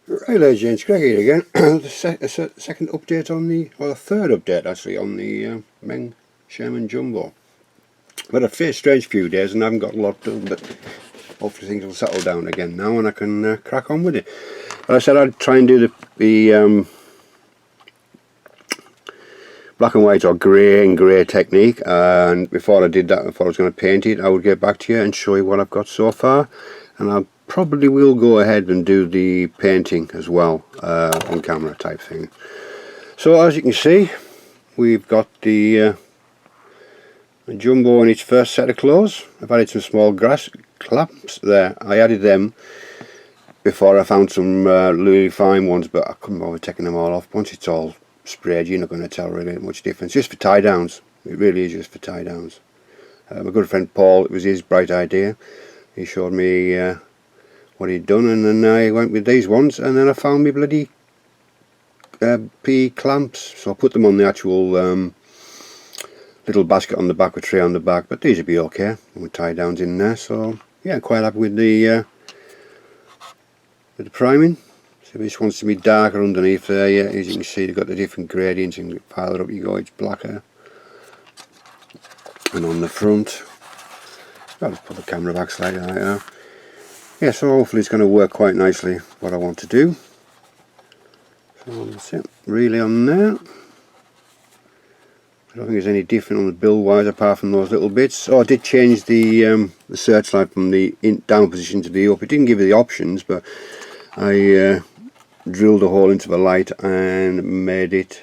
Right, ladies and gents, Greg here again. The second update on the, or the third update actually, on the Meng Sherman Jumbo. I've had a fair strange few days and I haven't got a lot done, but hopefully things will settle down again now and I can crack on with it. But I said I'd try and do the black and white or grey and grey technique, and before I did that, before I was going to paint it, I would get back to you and show you what I've got so far, and I probably will go ahead and do the painting as well, on camera type thing. So as you can see, we've got the Jumbo in its first set of clothes. I've added some small grass clamps there. I added them before I found some really fine ones, but I couldn't bother taking them all off. Once it's all sprayed, you're not going to tell really much difference. Just for tie downs, it really is just for tie downs. My good friend Paul, it was his bright idea. He showed me what he'd done, and then I went with these ones, and then I found me bloody PE clamps, so I put them on the actual little basket on the back with tray on the back, but these would be okay with tie downs in there. So yeah, I'm quite happy with the priming. So this wants to be darker underneath there. Yeah, as you can see, they've got the different gradients, and the farther up you go it's blacker. And on the front, I'll just put the camera back slightly like that. Yeah, so hopefully it's going to work quite nicely what I want to do. So that's it, really on there. I don't think there's any different on the bill wise apart from those little bits. Oh, I did change the searchlight from the down position to the up. It didn't give you the options, but I drilled a hole into the light and made it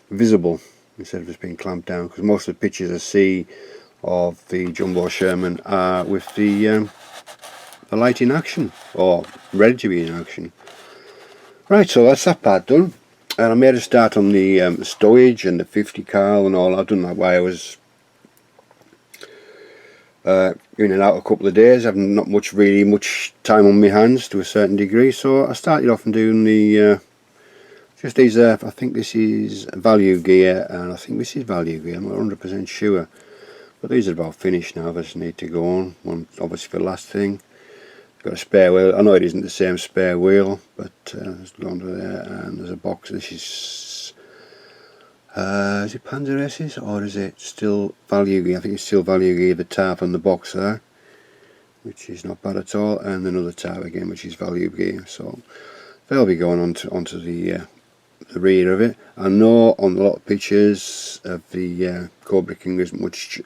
visible instead of just being clamped down, because most of the pictures I see of the Jumbo Sherman are with the light in action, or ready to be in action. Right, so that's that part done, and I made a start on the stowage and the 50 cal and all. I've done that while I was in and out a couple of days. I've not really much time on my hands to a certain degree, so I started off and doing the just these I think this is value gear, and I think this is value gear, I'm not 100% sure, but these are about finished now. I just need to go on one, obviously for the last thing. Got a spare wheel. I know it isn't the same spare wheel, but let's go under there, and there's a box. This is it Panzer S's or is it still value gear? I think it's still value gear, the tarp on the box there, which is not bad at all, and another tarp again which is value gear. So they'll be going onto the rear of it. I know on a lot of pictures of the Cobra King isn't much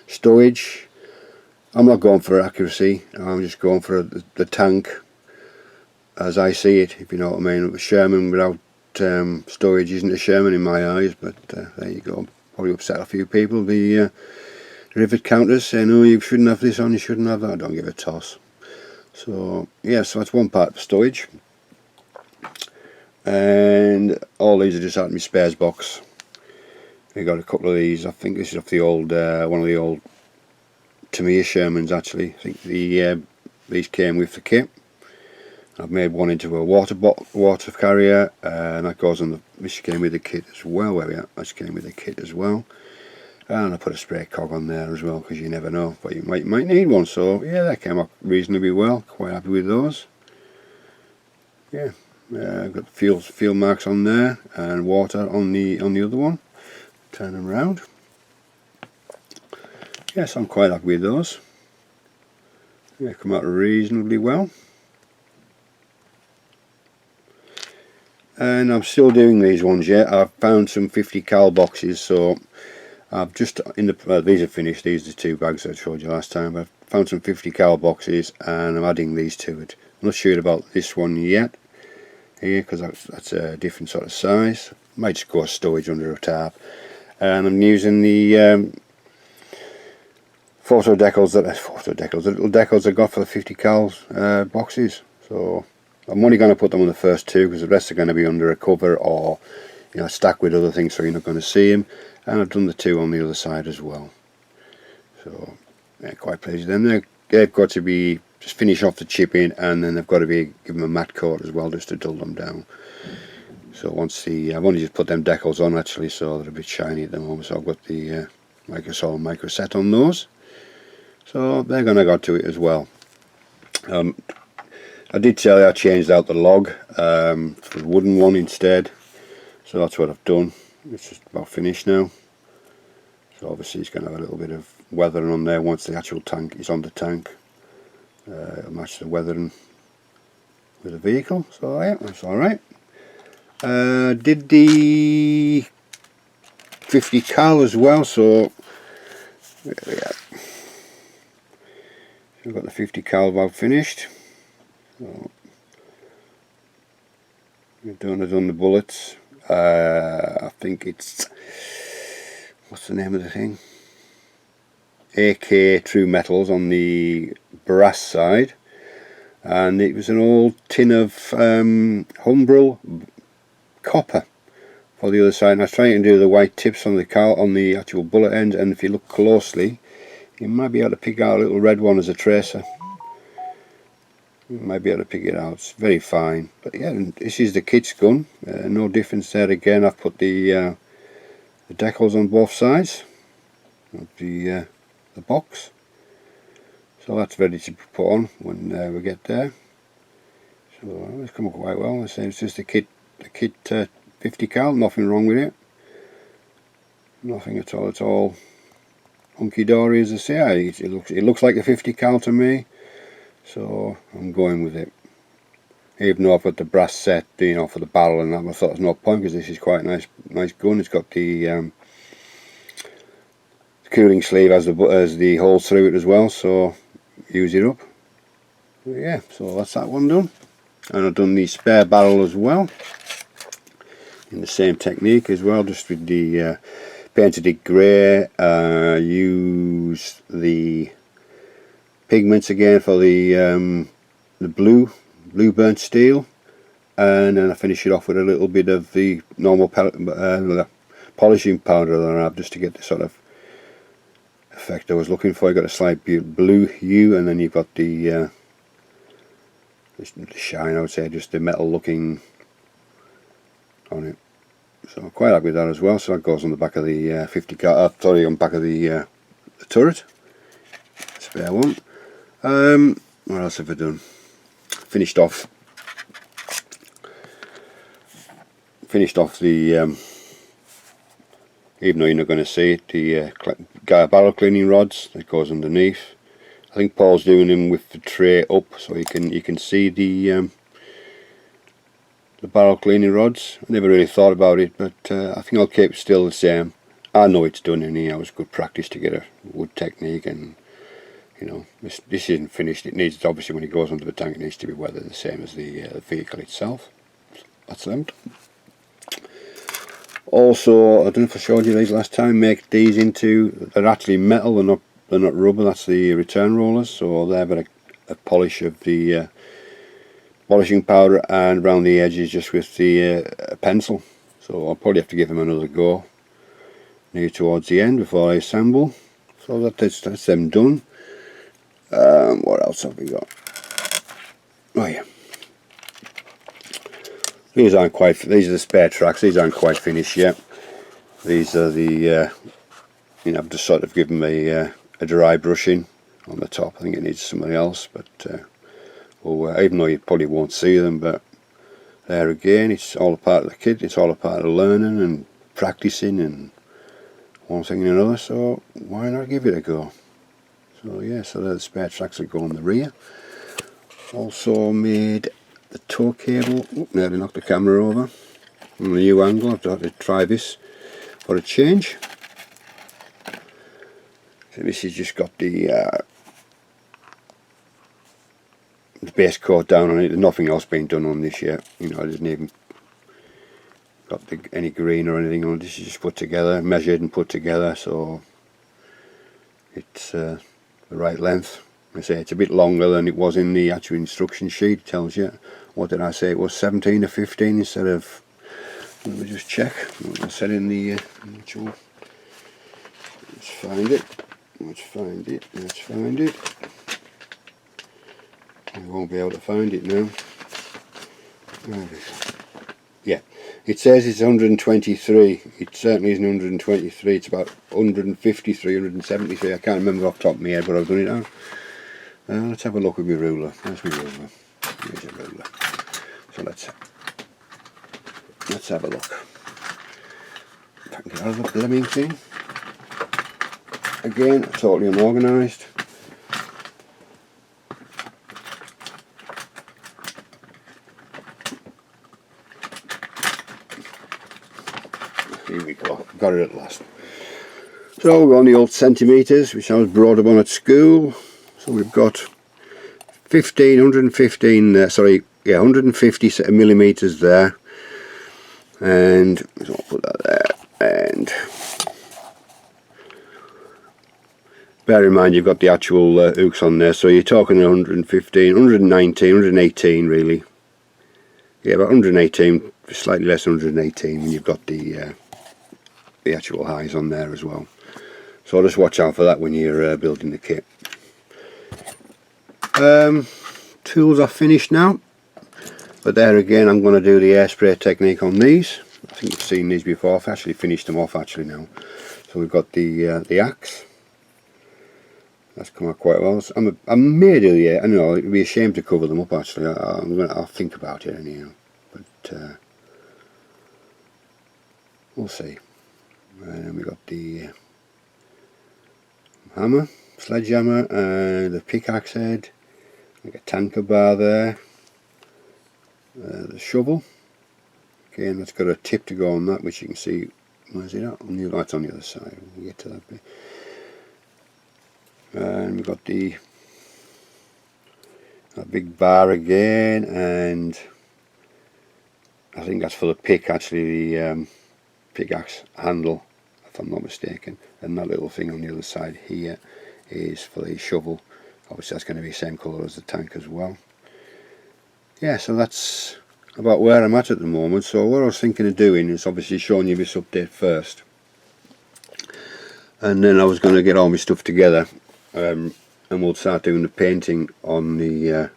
stowage. I'm not going for accuracy, I'm just going for the tank as I see it, if you know what I mean. A Sherman without stowage isn't a Sherman in my eyes, but there you go. Probably upset a few people. The rivet counters saying, oh, you shouldn't have this on, you shouldn't have that. I don't give a toss. So yeah, so that's one part of stowage, and all these are just out of my spares box. I got a couple of these. I think this is off the old one of the old Tamiya Shermans actually. I think these came with the kit. I've made one into a water carrier, and that goes on the. This came with the kit as well. Where we at? This came with the kit as well, and I put a spray cog on there as well, because you never know, but you might need one. So yeah, that came up reasonably well. Quite happy with those. Yeah, I've got fuel marks on there, and water on the other one. Turn them round. Yes, I'm quite happy with those. They come out reasonably well. And I'm still doing these ones yet. I've found some 50 cal boxes, so I've just these are finished. These are the two bags I showed you last time. I've found some 50 cal boxes and I'm adding these to it. I'm not sure about this one yet here, because that's a different sort of size. Might just go stowage under a tarp. And I'm using the photo decals, the little decals I got for the 50 cal boxes. So I'm only going to put them on the first two, because the rest are going to be under a cover or stacked with other things, so you're not going to see them. And I've done the two on the other side as well. So yeah, quite pleased with them. They've got to be just finish off the chipping, and then they've got to be give them a matte coat as well, just to dull them down. So once I've only just put them decals on actually, so they're a bit shiny at the moment. So I've got the micro set on those. So they're going to go to it as well. I did tell you I changed out the log for the wooden one instead, so that's what I've done. It's just about finished now. So obviously it's going to have a little bit of weathering on there once the actual tank is on the tank. It'll match the weathering with the vehicle, so yeah, that's alright. Did the 50 cal as well, so yeah, we've got the 50 cal valve finished. So, I've done the bullets. I think it's, what's the name of the thing? AK True Metals on the brass side, and it was an old tin of Humbrol copper for the other side. And I was trying to do the white tips on the actual bullet end, and if you look closely, you might be able to pick out a little red one as a tracer. You might be able to pick it out. It's very fine. But yeah, and this is the kit's gun. No difference there again. I've put the decals on both sides of the box, so that's ready to put on when we get there. So it's come up quite well. It's just the kit 50 cal, nothing wrong with it. Nothing at all. It's all hunky dory, as I say. It looks like a 50 cal to me, so I'm going with it. Even though I've got the brass set, you know, for the barrel and that, I thought there's no point because this is quite a nice gun. It's got the cooling sleeve as the holes through it as well, so use it up. But yeah, so that's that one done. And I've done the spare barrel as well in the same technique as well, just with the painted it grey. Use the pigments again for the blue burnt steel, and then I finish it off with a little bit of the normal polishing powder that I have, just to get the sort of effect I was looking for. I got a slight blue hue, and then you've got the shine, I would say, just the metal looking on it. So I'm quite happy with that as well. So that goes on the back of the 50 cal, sorry, on the back of the turret, spare one. What else have I done? Finished off the even though you're not going to see it, the barrel cleaning rods that goes underneath. I think Paul's doing them with the tray up, so you can see the barrel cleaning rods. I never really thought about it, but I think I'll keep it still the same. I know it's done anyhow. It's good practice to get a wood technique, and you know, this isn't finished. It needs, obviously, when it goes onto the tank, it needs to be weathered the same as the vehicle itself. That's them. Also, I don't know if I showed you these last time. Make these into, they're actually metal. They're not rubber. That's the return rollers. So they've got a polish of the polishing powder, and around the edges just with the pencil. So I'll probably have to give them another go near towards the end before I assemble. So that's them done. What else have we got? Oh yeah, these are the spare tracks. These aren't quite finished yet. These are the you know, I've just sort of given them a dry brushing on the top. I think it needs something else, but even though you probably won't see them, but there again, it's all a part of the kit. It's all a part of learning and practicing and one thing and another, so why not give it a go? So yeah, so they're the spare tracks that go on the rear. Also made the tow cable. Oh, nearly knocked the camera over. On a new angle, I've got to try this for a change. So this has just got the base coat down on it. There's nothing else been done on this yet. You know, I didn't even got any green or anything on it. This is just put together, measured and put together, so it's the right length. I say it's a bit longer than it was in the actual instruction sheet. It tells you, what did I say, it was 17 or 15 instead of, let me just check what I said in the actual. Let's find it. I won't be able to find it now. Yeah, it says it's 123. It certainly isn't 123. It's about 153, 173. I can't remember off the top of my head, but I've done it now. Let's have a look with my ruler. There's my ruler. Here's a ruler. So let's have a look. If I can get out of the blooming thing. Again, totally unorganised. Here we go, got it at last. So we're on the old centimetres, which I was brought up on at school. So we've got 150 millimetres there, and so I'll put that there. And bear in mind you've got the actual hooks on there, so you're talking 115, 119, 118 really. Yeah, about 118, slightly less than 118 when you've got the actual highs on there as well. So just watch out for that when you're building the kit. Tools are finished now, but there again I'm going to do the airspray technique on these. I think you've seen these before. I've actually finished them off actually now. So we've got the axe. That's come out quite well. I may do, yeah. I know it'd be a shame to cover them up actually. I'll think about it anyhow, but we'll see. And then we got the hammer, sledgehammer, and the pickaxe head, like a tanker bar there, the shovel. Again, that's got a tip to go on that, which you can see. Where's it at? That's on the other side. We'll get to that bit. And we've got that big bar again, and I think that's for the pick actually, the pickaxe handle, if I'm not mistaken, and that little thing on the other side here is for the shovel. Obviously that's going to be the same colour as the tank as well. Yeah, so that's about where I'm at the moment. So what I was thinking of doing is obviously showing you this update first, and then I was going to get all my stuff together, and we'll start doing the painting on the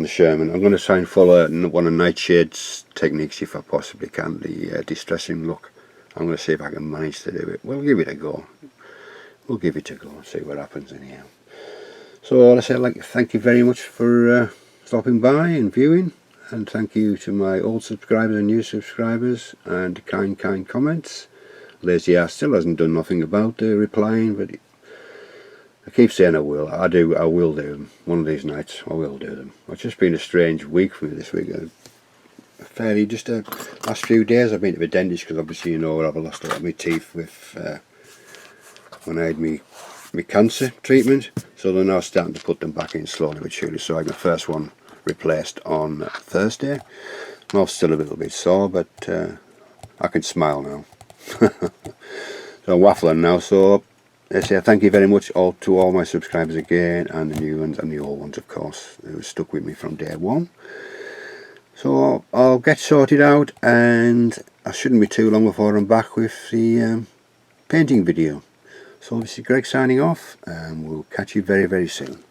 Sherman. I'm going to try and follow one of Nightshade's techniques if I possibly can, the distressing look. I'm going to see if I can manage to do it. We'll give it a go. We'll give it a go and see what happens anyhow. So I'd like to thank you very much for stopping by and viewing, and thank you to my old subscribers and new subscribers, and kind comments. Lazy ass still hasn't done nothing about replying, but I keep saying I will. I will do them. One of these nights I will do them. It's just been a strange week for me this week. Last few days I've been to the dentist because obviously you know I've lost a lot of my teeth with when I had my cancer treatment. So they're now starting to put them back in slowly but surely. So I had the first one replaced on Thursday. Mouth's still a little bit sore, but I can smile now. So I'm waffling now. So I say thank you very much to all my subscribers again, and the new ones and the old ones of course, who stuck with me from day one. So I'll get sorted out, and I shouldn't be too long before I'm back with the painting video. So this is Greg signing off, and we'll catch you very soon.